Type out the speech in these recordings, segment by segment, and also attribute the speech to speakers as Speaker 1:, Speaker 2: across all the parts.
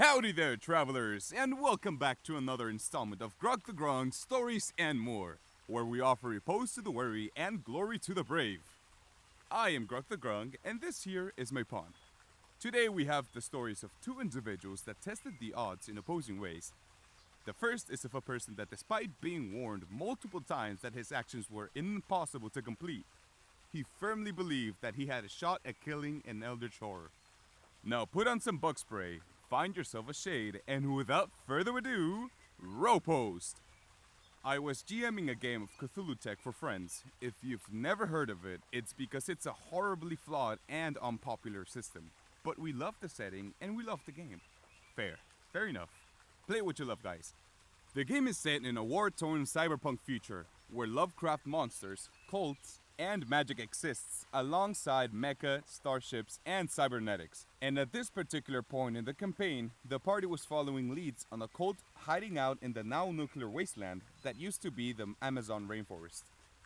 Speaker 1: Howdy there, travelers, and welcome back to another installment of Grug the Grung Stories and More, where we offer repose to the weary and glory to the brave. I am Grug the Grung, and this here is my pawn. Today we have the stories of two individuals that tested the odds in opposing ways. The first is of a person that, despite being warned multiple times that his actions were impossible to complete, he firmly believed that he had a shot at killing an Eldritch horror. Now put on some bug spray, find yourself a shade, and without further ado, row post! I was GMing a game of Cthulhu Tech for friends. If you've never heard of it, it's because it's a horribly flawed and unpopular system. But we love the setting and we love the game. Fair enough. Play what you love, guys. The game is set in a war-torn cyberpunk future, where Lovecraft monsters, cults, and magic exists alongside mecha, starships, and cybernetics. And at this particular point in the campaign, the party was following leads on a cult hiding out in the now nuclear wasteland that used to be the Amazon rainforest.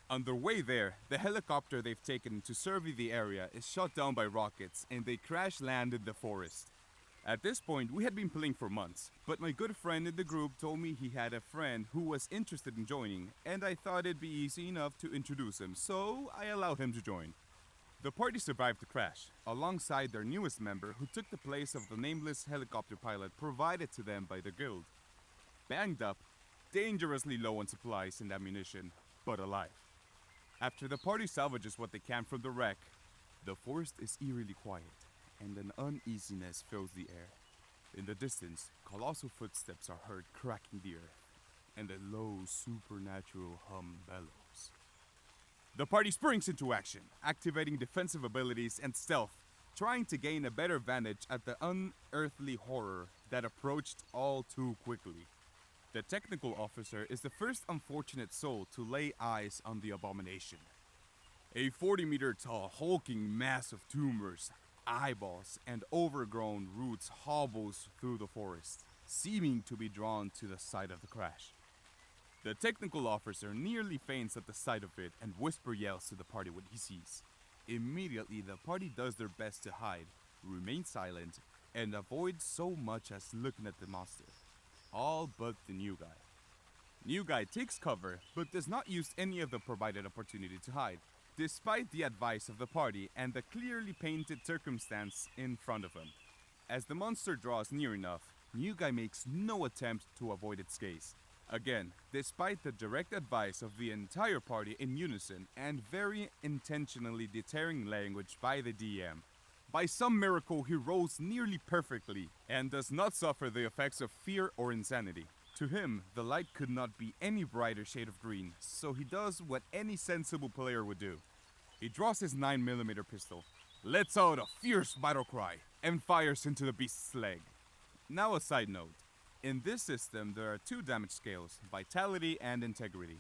Speaker 1: On their way there, the helicopter they've taken to survey the area is shot down by rockets and they crash land in the forest. At this point, we had been playing for months, but my good friend in the group told me he had a friend who was interested in joining, and I thought it'd be easy enough to introduce him, so I allowed him to join. The party survived the crash, alongside their newest member who took the place of the nameless helicopter pilot provided to them by the guild. Banged up, dangerously low on supplies and ammunition, but alive. After the party salvages what they can from the wreck, the forest is eerily quiet, and an uneasiness fills the air. In the distance, colossal footsteps are heard cracking the earth, and a low supernatural hum bellows. The party springs into action, activating defensive abilities and stealth, trying to gain a better vantage at the unearthly horror that approached all too quickly. The technical officer is the first unfortunate soul to lay eyes on the abomination. A 40-meter tall, hulking mass of tumors, eyeballs, and overgrown roots hobbles through the forest, seeming to be drawn to the site of the crash. The technical officer nearly faints at the sight of it and whisper yells to the party what he sees. Immediately, the party does their best to hide, remain silent, and avoid so much as looking at the monster. All but the new guy. New guy takes cover, but does not use any of the provided opportunity to hide, despite the advice of the party and the clearly painted circumstance in front of him. As the monster draws near enough, New Guy makes no attempt to avoid its gaze. Again, despite the direct advice of the entire party in unison and very intentionally deterring language by the DM. By some miracle, he rolls nearly perfectly and does not suffer the effects of fear or insanity. To him, the light could not be any brighter shade of green, so he does what any sensible player would do. He draws his 9mm pistol, lets out a fierce battle cry, and fires into the beast's leg. Now a side note. In this system, there are two damage scales, Vitality and Integrity.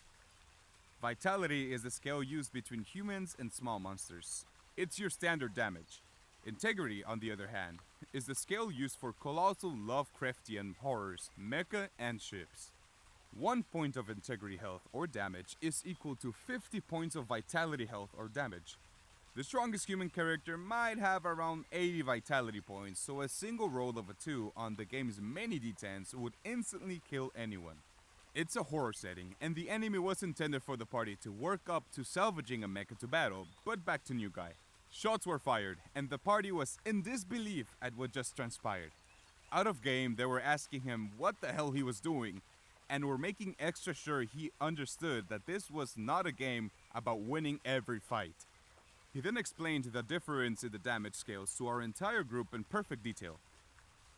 Speaker 1: Vitality is the scale used between humans and small monsters. It's your standard damage. Integrity, on the other hand, is the scale used for colossal Lovecraftian horrors, mecha, and ships. 1 point of integrity health or damage is equal to 50 points of vitality health or damage. The strongest human character might have around 80 vitality points, so a single roll of a 2 on the game's many d10s would instantly kill anyone. It's a horror setting, and the enemy was intended for the party to work up to salvaging a mecha to battle, but back to New Guy. Shots were fired, and the party was in disbelief at what just transpired. Out of game, they were asking him what the hell he was doing, and were making extra sure he understood that this was not a game about winning every fight. He then explained the difference in the damage scales to our entire group in perfect detail,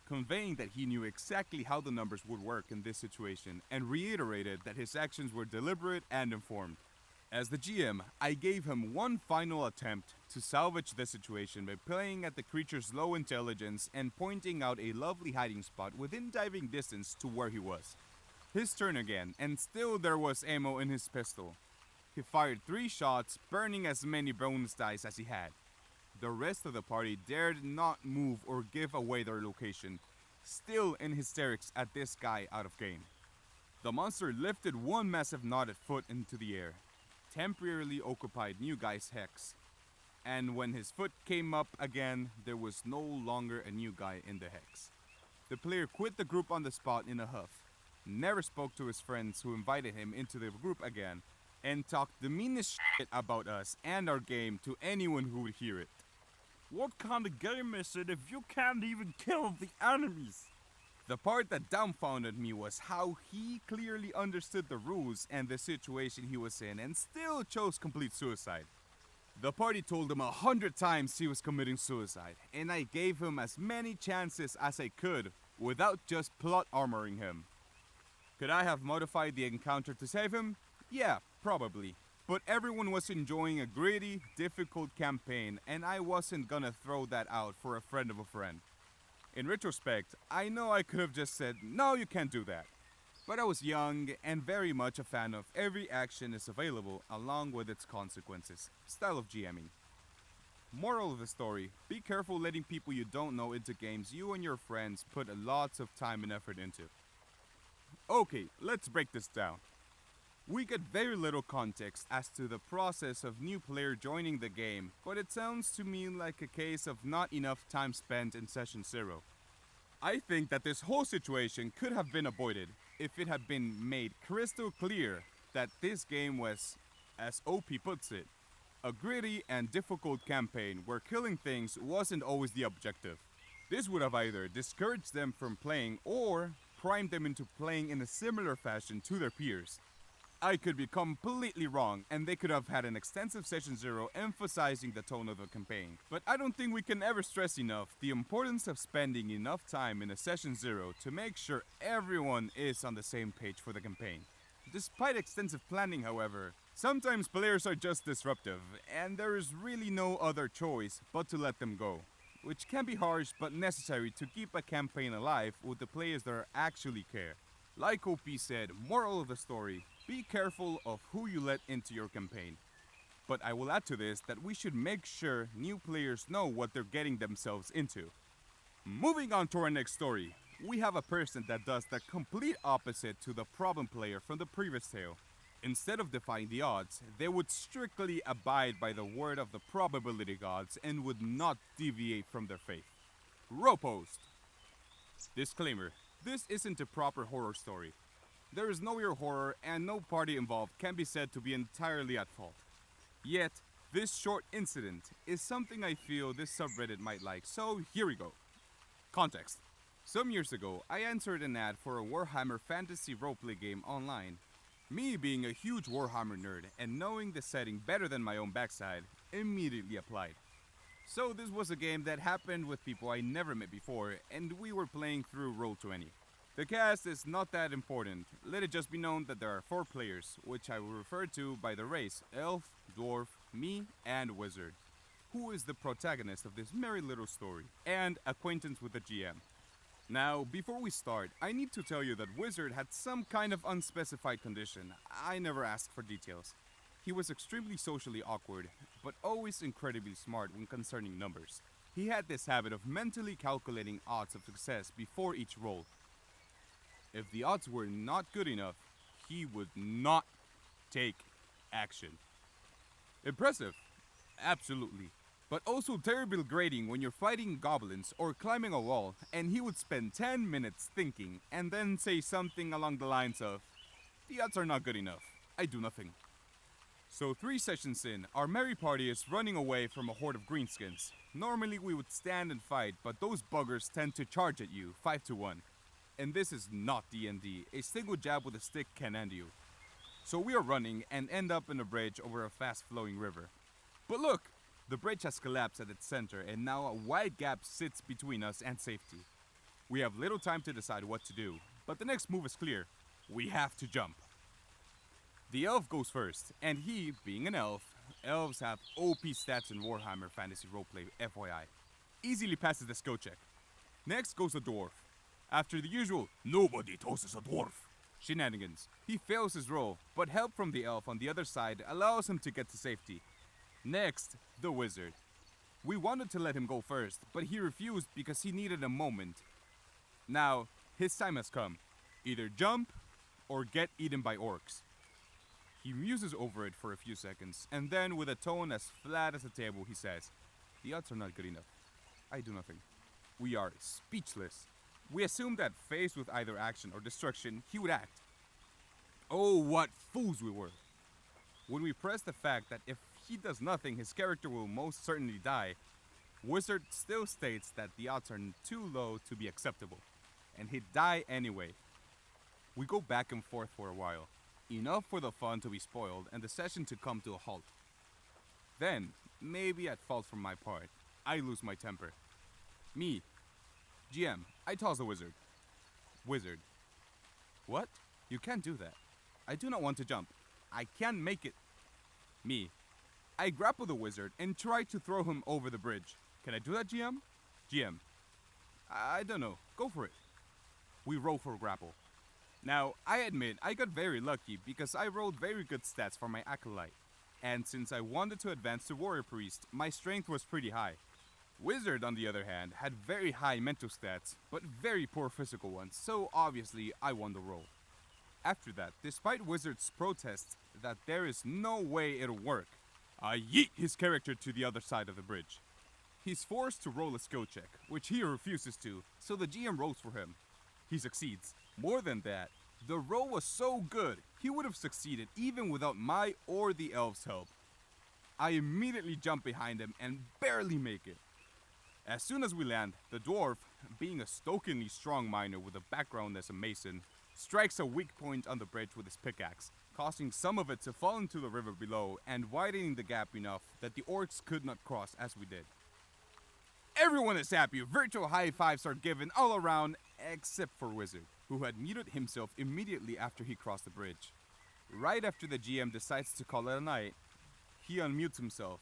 Speaker 1: conveying that he knew exactly how the numbers would work in this situation, and reiterated that his actions were deliberate and informed. As the GM, I gave him one final attempt to salvage the situation by playing at the creature's low intelligence and pointing out a lovely hiding spot within diving distance to where he was. His turn again, and still there was ammo in his pistol. He fired 3 shots, burning as many bonus dice as he had. The rest of the party dared not move or give away their location, still in hysterics at this guy out of game. The monster lifted one massive knotted foot into the air, temporarily occupied New Guy's hex, and when his foot came up again, there was no longer a New Guy in the hex. The player quit the group on the spot in a huff, never spoke to his friends who invited him into the group again, and talked the meanest shit about us and our game to anyone who would hear it.
Speaker 2: What kind of game is it if you can't even kill the enemies?
Speaker 1: The part that dumbfounded me was how he clearly understood the rules and the situation he was in and still chose complete suicide. The party told him 100 times he was committing suicide, and I gave him as many chances as I could without just plot armoring him. Could I have modified the encounter to save him? Yeah, probably. But everyone was enjoying a gritty, difficult campaign, and I wasn't gonna throw that out for a friend of a friend. In retrospect, I know I could have just said, no, you can't do that. But I was young and very much a fan of every action is available along with its consequences. Style of GMing. Moral of the story, be careful letting people you don't know into games you and your friends put lots of time and effort into. Okay, let's break this down. We get very little context as to the process of new player joining the game, but it sounds to me like a case of not enough time spent in session 0. I think that this whole situation could have been avoided if it had been made crystal clear that this game was, as OP puts it, a gritty and difficult campaign where killing things wasn't always the objective. This would have either discouraged them from playing or primed them into playing in a similar fashion to their peers. I could be completely wrong, and they could have had an extensive Session 0 emphasizing the tone of the campaign. But I don't think we can ever stress enough the importance of spending enough time in a Session 0 to make sure everyone is on the same page for the campaign. Despite extensive planning, however, sometimes players are just disruptive, and there is really no other choice but to let them go, which can be harsh but necessary to keep a campaign alive with the players that actually care. Like OP said, moral of the story, be careful of who you let into your campaign. But I will add to this that we should make sure new players know what they're getting themselves into. Moving on to our next story, we have a person that does the complete opposite to the problem player from the previous tale. Instead of defying the odds, they would strictly abide by the word of the probability gods and would not deviate from their faith. Ropost. Disclaimer, this isn't a proper horror story. There is no real horror and no party involved can be said to be entirely at fault. Yet, this short incident is something I feel this subreddit might like, so here we go. Context. Some years ago, I answered an ad for a Warhammer fantasy roleplay game online. Me being a huge Warhammer nerd and knowing the setting better than my own backside, immediately applied. So this was a game that happened with people I never met before, and we were playing through Roll20. The cast is not that important, let it just be known that there are 4 players, which I will refer to by the race, Elf, Dwarf, me, and Wizard, who is the protagonist of this merry little story, and acquaintance with the GM. Now, before we start, I need to tell you that Wizard had some kind of unspecified condition. I never asked for details. He was extremely socially awkward, but always incredibly smart when concerning numbers. He had this habit of mentally calculating odds of success before each roll. If the odds were not good enough, he would not take action. Impressive, absolutely. But also terribly grating when you're fighting goblins or climbing a wall, and he would spend 10 minutes thinking and then say something along the lines of, "The odds are not good enough. I do nothing." So 3 sessions in, our merry party is running away from a horde of greenskins. Normally we would stand and fight, but those buggers tend to charge at you, 5 to 1. And this is not D&D, a single jab with a stick can end you. So we are running and end up in a bridge over a fast-flowing river. But look! The bridge has collapsed at its center, and now a wide gap sits between us and safety. We have little time to decide what to do, but the next move is clear. We have to jump. The elf goes first, and he, being an elf, elves have OP stats in Warhammer Fantasy Roleplay, FYI. Easily passes the skill check. Next goes the dwarf. After the usual, "Nobody tosses a dwarf" shenanigans, he fails his roll, but help from the elf on the other side allows him to get to safety. Next, the wizard. We wanted to let him go first, but he refused because he needed a moment. Now, his time has come. Either jump, or get eaten by orcs. He muses over it for a few seconds, and then with a tone as flat as a table, he says, "The odds are not good enough. I do nothing." We are speechless. We assumed that faced with either action or destruction, he would act. Oh, what fools we were! When we press the fact that if he does nothing, his character will most certainly die, Wizard still states that the odds are too low to be acceptable, and he'd die anyway. We go back and forth for a while, enough for the fun to be spoiled and the session to come to a halt. Then, maybe at fault from my part, I lose my temper. Me, GM, I toss the wizard. Wizard. What? You can't do that. I do not want to jump. I can't make it. Me. I grapple the wizard and try to throw him over the bridge. Can I do that, GM? GM. I don't know. Go for it. We roll for grapple. Now, I admit I got very lucky because I rolled very good stats for my acolyte. And since I wanted to advance to warrior priest, my strength was pretty high. Wizard, on the other hand, had very high mental stats, but very poor physical ones, so obviously I won the roll. After that, despite Wizard's protests that there is no way it'll work, I yeet his character to the other side of the bridge. He's forced to roll a skill check, which he refuses to, so the GM rolls for him. He succeeds. More than that, the roll was so good, he would have succeeded even without my or the elf's help. I immediately jump behind him and barely make it. As soon as we land, the dwarf, being a stokingly strong miner with a background as a mason, strikes a weak point on the bridge with his pickaxe, causing some of it to fall into the river below and widening the gap enough that the orcs could not cross as we did. Everyone is happy, virtual high fives are given all around, except for Wizard, who had muted himself immediately after he crossed the bridge. Right after the GM decides to call it a night, he unmutes himself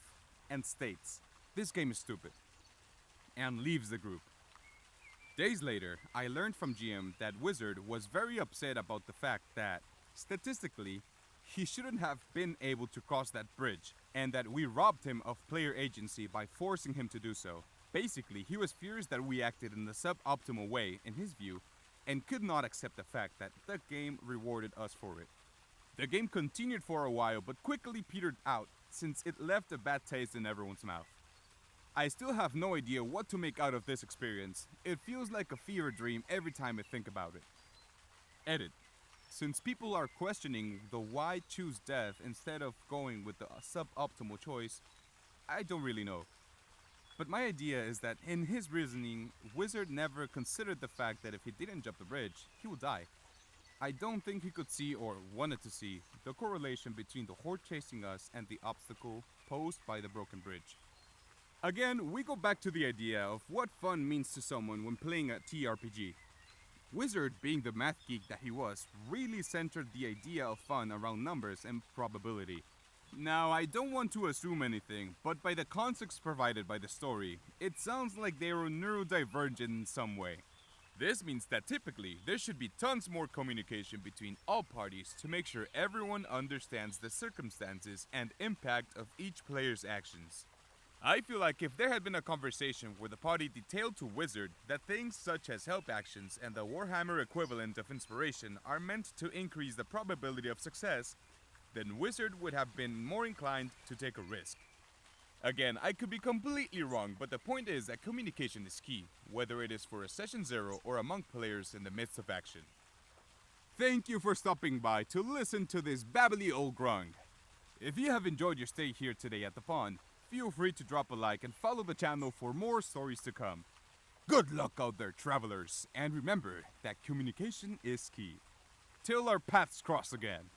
Speaker 1: and states, "This game is stupid," and leaves the group. Days later, I learned from GM that Wizard was very upset about the fact that, statistically, he shouldn't have been able to cross that bridge, and that we robbed him of player agency by forcing him to do so. Basically, he was furious that we acted in a suboptimal way, in his view, and could not accept the fact that the game rewarded us for it. The game continued for a while, but quickly petered out, since it left a bad taste in everyone's mouth. I still have no idea what to make out of this experience. It feels like a fever dream every time I think about it. Edit. Since people are questioning the why choose death instead of going with the suboptimal choice, I don't really know. But my idea is that in his reasoning, Wizard never considered the fact that if he didn't jump the bridge, he would die. I don't think he could see or wanted to see the correlation between the horde chasing us and the obstacle posed by the broken bridge. Again, we go back to the idea of what fun means to someone when playing a TRPG. Wizard, being the math geek that he was, really centered the idea of fun around numbers and probability. Now, I don't want to assume anything, but by the context provided by the story, it sounds like they were neurodivergent in some way. This means that typically, there should be tons more communication between all parties to make sure everyone understands the circumstances and impact of each player's actions. I feel like if there had been a conversation where the party detailed to Wizard that things such as help actions and the Warhammer equivalent of inspiration are meant to increase the probability of success, then Wizard would have been more inclined to take a risk. Again, I could be completely wrong, but the point is that communication is key, whether it is for a session 0 or among players in the midst of action. Thank you for stopping by to listen to this babbly old grung. If you have enjoyed your stay here today at the pond, feel free to drop a like and follow the channel for more stories to come. Good luck out there, travelers, and remember that communication is key. Till our paths cross again.